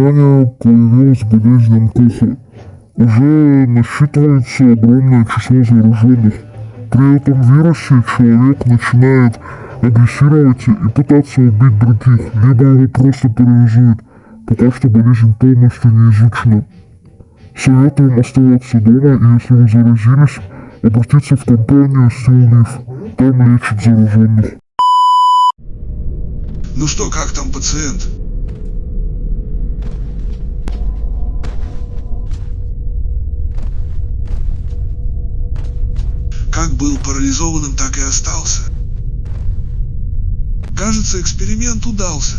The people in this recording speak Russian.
стране появилась болезнь Анкуха. Уже насчитывается огромное число зараженных. При этом вирусе человек начинает агрессировать и пытаться убить других, либо его просто парализует. Пока что болезнь полностью не изучена. Советуем оставаться дома и, если вы заразились, обратиться в компанию Стил-Лиф. Там лечат зараженных. Ну что, как там пациент? Как был парализованным, так и остался. Кажется, эксперимент удался.